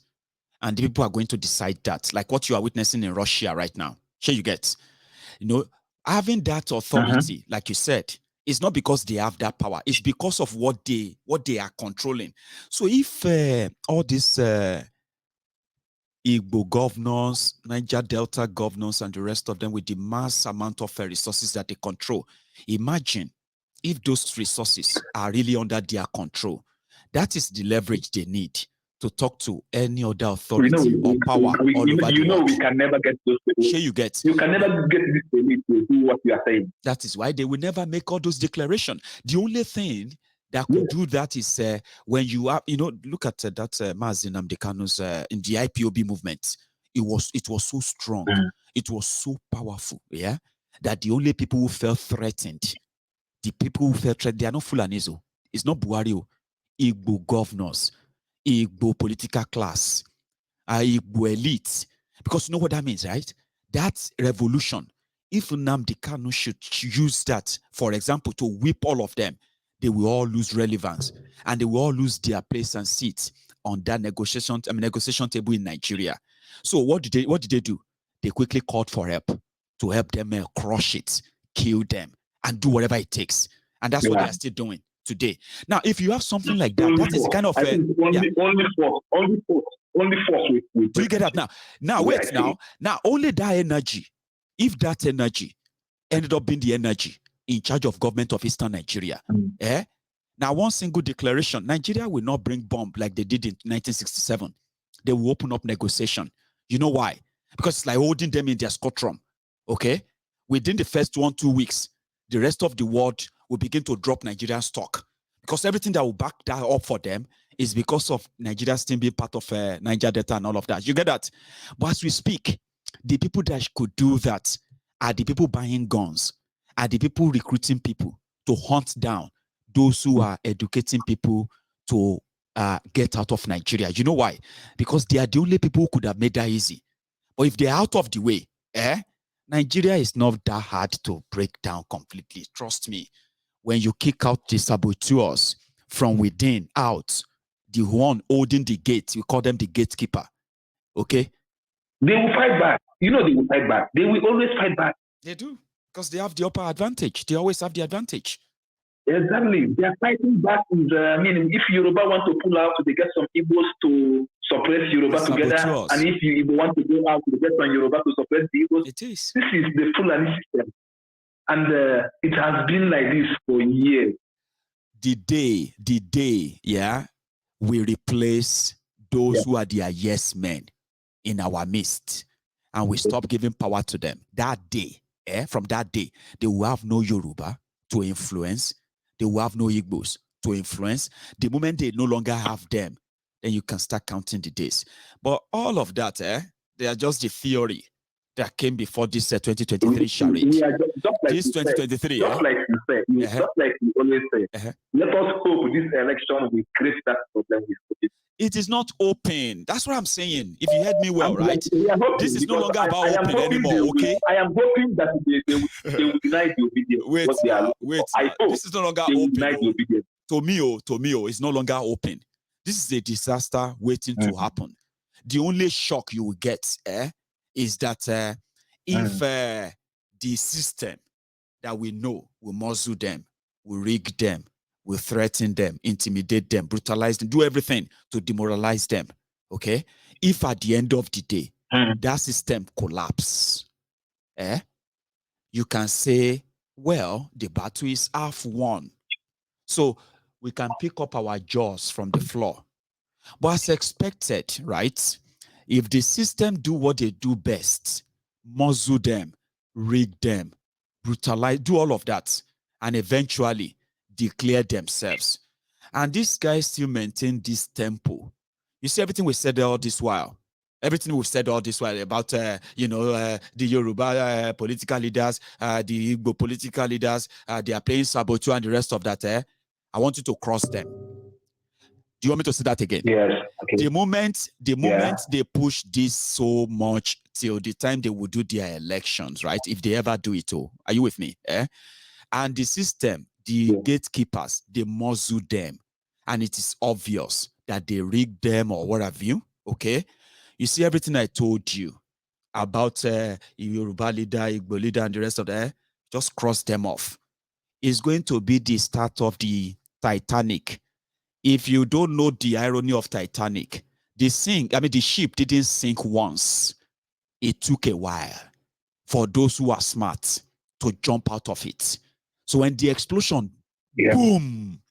And the people are going to decide that, like what you are witnessing in Russia right now. Sure, you get, having that authority, like you said, it's not because they have that power. It's because of what they are controlling. So if all these Igbo governors, Niger Delta governors, and the rest of them with the mass amount of resources that they control, imagine if those resources are really under their control. That is the leverage they need to talk to any other authority or power all over the world. We can never get those people. Sure, you get. You can never get this elite to do what you are saying. That is why they will never make all those declarations. The only thing that could do that is when you are, look at that Mazi Nnamdi Kanu's in the IPOB movement. It was so strong. It was so powerful, yeah, that the only people who felt threatened, they are not Fulanizo. It's not Buhari. Igbo governors, Igbo political class, Igbo elite. Because you know what that means, right? That revolution, if Nnamdi Kanu should use that, for example, to whip all of them, they will all lose relevance and they will all lose their place and seats on that negotiation table in Nigeria. So what did they do? They quickly called for help to help them crush it, kill them, and do whatever it takes. And that's what they are still doing today. Now, if you have something like that, that is kind of only force. Do you get that now? Now, wait, now only that energy, if that energy ended up being the energy in charge of government of Eastern Nigeria, now one single declaration, Nigeria will not bring bomb like they did in 1967. They will open up negotiation. You know why? Because it's like holding them in their scotrum. Okay? Within the first 1-2 weeks, the rest of the world will begin to drop Nigerian stock. Because everything that will back that up for them is because of Nigeria still being part of Niger Delta and all of that. You get that? But as we speak, the people that could do that are the people buying guns, are the people recruiting people to hunt down those who are educating people to get out of Nigeria. You know why? Because they are the only people who could have made that easy. But if they're out of the way, Nigeria is not that hard to break down completely. Trust me. When you kick out the saboteurs from within, out, the one holding the gate, we call them the gatekeeper. Okay? They will fight back. They will fight back. They will always fight back. They do. Because they have the upper advantage. They always have the advantage. Exactly. They are fighting back with, if Yoruba want to pull out, they get some Igbos to suppress Yoruba together. And if you want to go out, they get some Yoruba to suppress the Igbos. It is. This is the Fulani system. And it has been like this for years. The day, we replace those who are their yes men in our midst, and we stop giving power to them. That day, from that day, they will have no Yoruba to influence. They will have no Igbos to influence. The moment they no longer have them, then you can start counting the days. But all of that, they are just the theory that came before this 2023 charade. This 2023, just like you said, just like you always say, let us hope this election will create that problem. It is not open. That's what I'm saying. If you heard me well, right? This is no longer about open anymore, okay? I am hoping that they will deny the obedience. Wait. This is no longer open. To me, it's no longer open. This is a disaster waiting to happen. The only shock you will get, is that if the system that we know will muzzle them, will rig them, will threaten them, intimidate them, brutalize them, do everything to demoralize them, okay? If at the end of the day, that system collapse, you can say, well, the battle is half won. So we can pick up our jaws from the floor. But as expected, right? If the system do what they do best, muzzle them, rig them, brutalize, do all of that, and eventually declare themselves. And these guys still maintain this tempo. You see everything we said all this while. Everything we've said all this while about, the Yoruba political leaders, the Igbo political leaders, they are playing saboteur and the rest of that. I want you to cross them. Do you want me to say that again? Yes. Okay. The moment they push this so much till the time they will do their elections, right? If they ever do it, are you with me? And the system the gatekeepers, they muzzle them. And it is obvious that they rigged them or what have you. Okay? You see everything I told you about Yoruba leader, Igbo leader, and the rest of that, just cross them off. It's going to be the start of the Titanic. If you don't know the irony of Titanic, the ship didn't sink once. It took a while for those who are smart to jump out of it. So when the explosion, boom,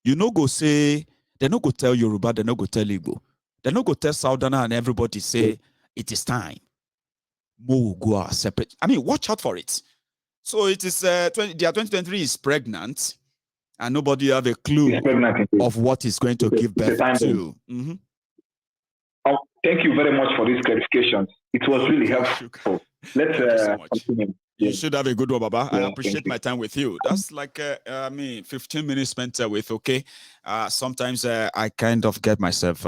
you no go say, they no go tell Yoruba, they no go tell Igbo. They no go tell Southerner and everybody say, it is time. Mo go our separate. I mean, watch out for it. So it is, 2023 is pregnant and nobody have a clue of what is going to give birth to. Mm-hmm. Oh, thank you very much for these clarifications. It was really helpful. Let's continue. You should have a good one, Baba. I appreciate my time with you. That's like, 15 minutes spent with, okay? Sometimes I kind of get myself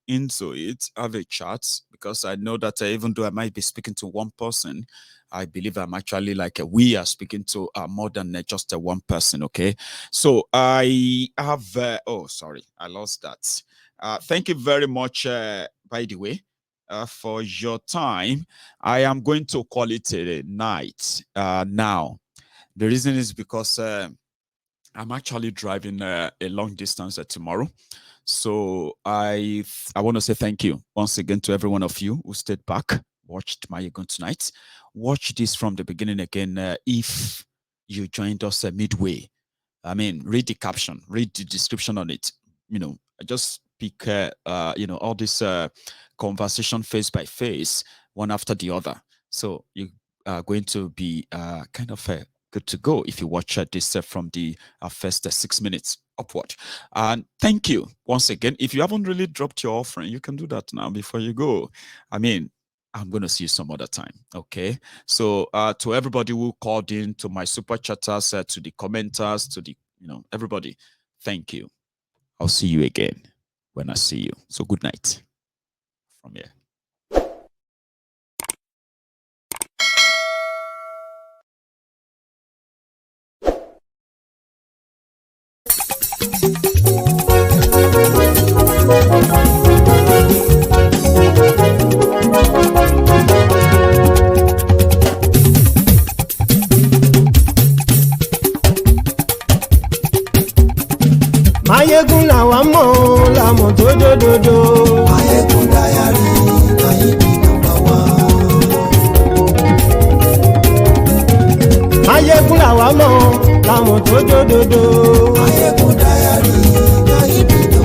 into it, have a chat, because I know that even though I might be speaking to one person, I believe I'm actually we are speaking to more than just one person, okay? So I have, sorry, I lost that. Thank you very much, by the way. For your time. I am going to call it a night now. The reason is because I'm actually driving a long distance tomorrow. So I want to say thank you once again to every one of you who stayed back, watched Mayegun tonight. Watch this from the beginning again if you joined us midway. I mean, read the caption, read the description on it. I just pick, all this conversation face by face, one after the other. So you are going to be kind of good to go if you watch this from the first 6 minutes upward. And thank you once again. If you haven't really dropped your offering, you can do that now before you go. I mean, I'm going to see you some other time. Okay. So to everybody who called in, to my super chatters, to the commenters, to the, everybody, thank you. I'll see you again when I see you. So good night from here. Mayegun làwa mọ̀ làmọ̀ tó dòdòdò. Mayegun Diary Nayibi #1. Mayegun làwa mọ̀ làmọ̀ tó dòdòdò. Mayegun Diary Nayibi #1.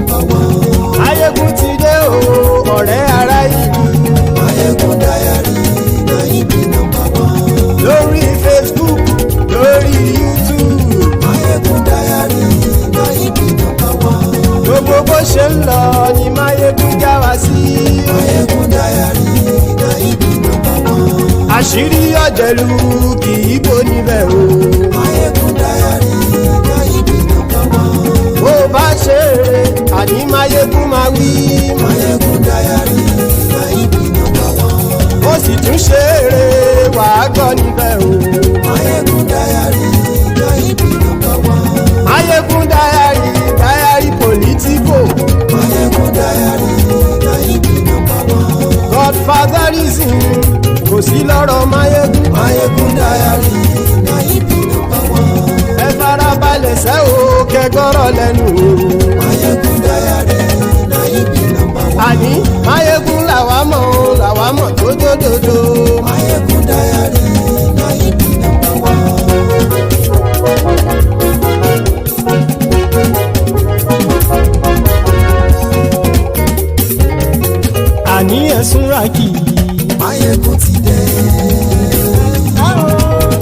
Mayegun ti dé o ọ̀rẹ́ ara ìlú. Mayegun Diary Nayibi #1. Lórí Facebook, lórí YouTube. Mayegun Diary Nayibi #1. Gbogbo bó ṣe ń lọ ni Mayegun já wa sí. Mayegun Diary Nayibi #1. Àṣírí ọ̀jẹ̀lú kì í bò níbẹ̀ o. Mayegun Diary Nayibi #1. Bó bá ṣe eré àní Mayegun máa wí. Mayegun Diary Nayibi #1. Ó sì tún ṣe eré wàá gbọ́ níbẹ̀ o. Mayegun Diary Nayibi #1. Mayegun Diary political. Mayegun Diary Nayibi #1. Godfatherism kò sí lọ́rọ̀ Mayegun. Mayegun Diary Nayibi #1. Ẹ farabalẹ̀ sẹ́ o kẹgọ́rọ̀ lẹ́nu o. Mayegun Diary Nayibi #1. Àní Mayegun làwa mọ̀ tó dòdòdò. Mayegun Diary Nayibi #1. Àní ẹ̀sùn ràkì. Mayegun ti dé.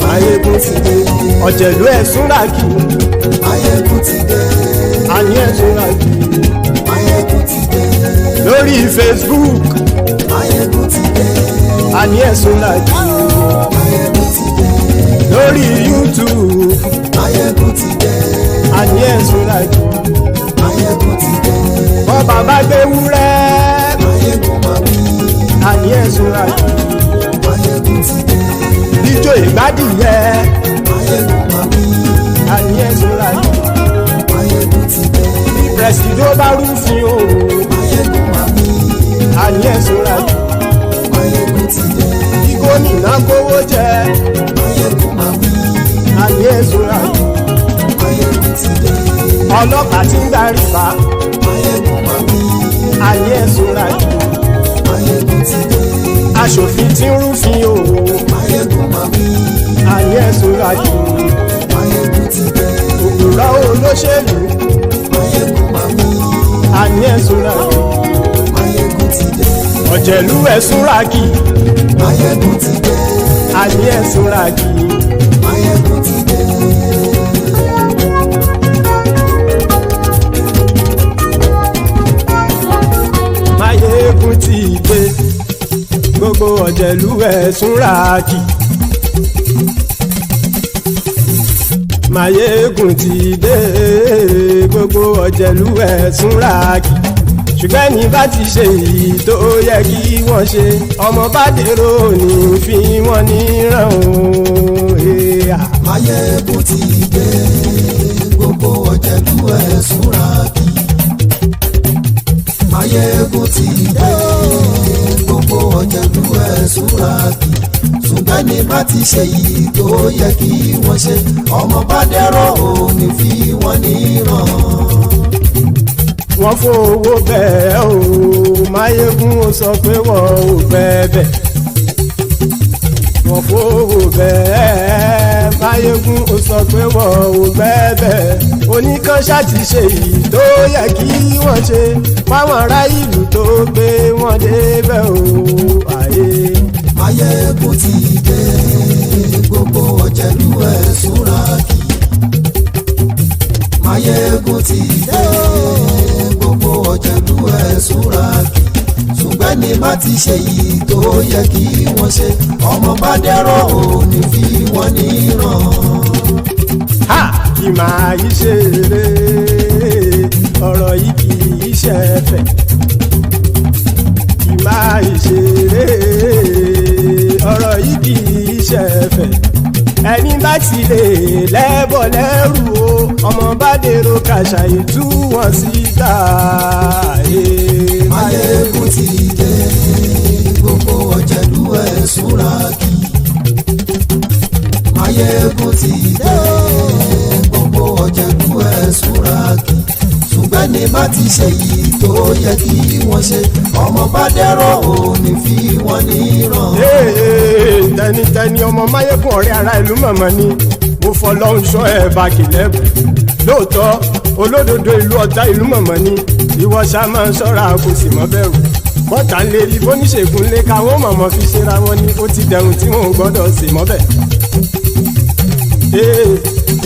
Mayegun ti dé. Ọ̀jẹ̀lú ẹ̀sùn ràkì. Mayegun ti dé. Àní ẹ̀sùn ràkì. Mayegun ti dé. Lórí Facebook. Mayegun ti dé. Àní ẹ̀sùn ràkì. Mayegun ti dé. Lórí YouTube. Mayegun ti dé. Àní ẹ̀sùn ràkì. Mayegun ti dé. Bọ́ bàbá gbé wúrẹ́. Mayegun máa wí. Àní ẹ̀sùn ràkì. Mayegun ti dé. Ijó ìgbádìí yẹ. Mayegun máa wí. Àní pẹ́sìdó bá rúfin o. Máyégún àmì. Àní ẹ̀sùn ra jù. Máyégún ti dé. Kí gómìnà kówó jẹ. Máyégún àmì. Àní ẹ̀sùn ra jù. Máyégún ti dé. Ọlọ́pàá tí ń darí bá. Máyégún àmì. Àní ẹ̀sùn ra jù. Máyégún ti dé. Aṣòfin tí ń rúfin o. Máyégún àmì. Àní ẹ̀sùn ra jù. Máyégún ti dé. Òpùrọ́ olóṣèlú. Máyégún àmì. Àní ẹ̀sùn ra jù. Máyégún ti dé. Ọ̀jẹ̀lú ẹ̀sùn ra kì. Máyégún ti dé. Àní ẹ̀sùn ra kì. Máyégún ti dé. Máyégún ti dé. Gbogbo ọ̀jẹ̀lú ẹ̀sùn ra kì. Máyégún ti dé. Gbogbo ọ̀jẹ̀lú ẹ̀sùn ra kì. Ṣùgbọ́n ní bá ti ṣe èyí tó yẹ kí wọ́n ṣe ọmọ bá dèrò ní fi wọ́n níran o. Máyégún ti dé. Gbogbo ọ̀jẹ̀lú ẹ̀sùn ra kì. Máyégún ti dé. Gbogbo ọ̀jẹ̀lú ẹ̀sùn ra kì. Ṣùgbọ́n ní bá ti ṣe èyí tó yẹ kí wọ́n ṣe ọmọ bá dèrò ní fi wọ́n níran. Wọ́n fowó bẹ́ẹ̀ o. Máyégún ó sọ pé wọ́n ò bẹ́ẹ̀. Wọ́n fowó bẹ́ẹ̀. Máyégún ó sọ pé wọ́n ò bẹ́ẹ̀. Oníkanṣá ti ṣe èyí tó yẹ kí wọ́n ṣe fáwọn ará ìlú tó gbé wọn débẹ̀ o. Ayé. Máyégún ti dé. Gbogbo ọ̀jẹ̀lú ẹ̀sùn ra kì. Máyégún ti dé. Gbogbo ọ̀jẹ̀lú ẹ̀sùn ra kì. Ṣùgbọ́n ní bá ti ṣe yìí tó yẹ kí wọ́n ṣe ọmọ bá dẹ́rọ̀ ò ní fi wọ́n níran. Ha! Kì máa yí ṣeré ọ̀rọ̀ yìí kì í ṣẹ̀fẹ̀. Kì máa yí ṣeré ọ̀rọ̀ yìí kì í ṣẹ̀fẹ̀. Ẹni bá ti lè lẹ́bọ̀ lẹ́rù o ọmọ bá dèrò kàṣà ìtú wọn síta. Máyégún ti dé. Gbogbo ọ̀jẹ̀lú ẹ̀sùn ra kì. Máyégún ti dé. Gbogbo ọ̀jẹ̀lú ẹ̀sùn ra kì. Ṣùgbọ́n ní bá ti ṣe yìí tó yẹ kí wọ́n ṣe ọmọ bá dẹ́rọ̀ ò ní fi wọ́n níran. Tẹnitẹni ọmọ Máyégún ọ̀rẹ́ ara ìlú mọ̀mọ́ ni mo fọlọ́run ṣọ́ ẹ̀ bá kìlẹ́bù. Lóòótọ́ olódodo ìlú ọ̀tá ìlú mọ̀mọ́ ni ìwọ ṣá máa ń ṣọ́ra kò sì mọ́ bẹ̀rù. Bọ́tà ń lè rí bóníṣègùn lé káwọn mọ̀mọ́ fi ṣera wọn ni ó ti dẹrùn tí wọn ò gbọ́dọ̀ sì mọ́ bẹ̀.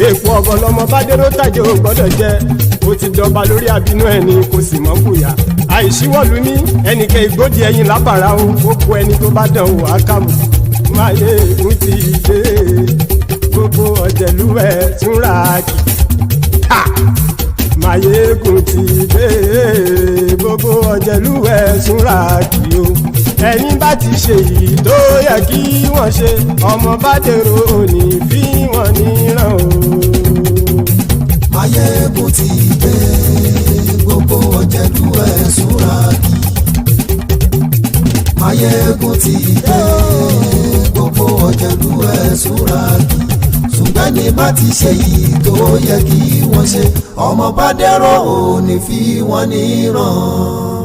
Èèpo ọ̀gọ̀ lọmọ bá dérò tàjẹ́ ò gbọ́dọ̀ jẹ́ ó ti dọba lórí àbínú ẹni kò sì mọ́ bùyà. Àìsíwọ̀lú ní ẹnìkẹ́ ìgbódì ẹyin lábàrá o ó kó ẹni tó bá dán o àkàmù. Máyégún ti dé. Gbogbo ọ̀jẹ̀lú ẹ̀sùn ra kì. Máyégún ti dé. Gbogbo ọ̀jẹ̀lú ẹ̀sùn ra kì o. Ẹni bá ti ṣe yìí tó yẹ kí wọ́n ṣe ọmọ bá dèrò òní fi wọ́n níran o. Máyégún ti dé. Gbogbo ọ̀jẹ̀lú ẹ̀sùn ra kì. Máyégún ti dé. Gbogbo ọ̀jẹ̀lú ẹ̀sùn ra kì. Ṣùgbọ́n ní bá ti ṣe yìí tó yẹ kí wọ́n ṣe ọmọ bá dẹ́rọ̀ ò ní fi wọ́n níran.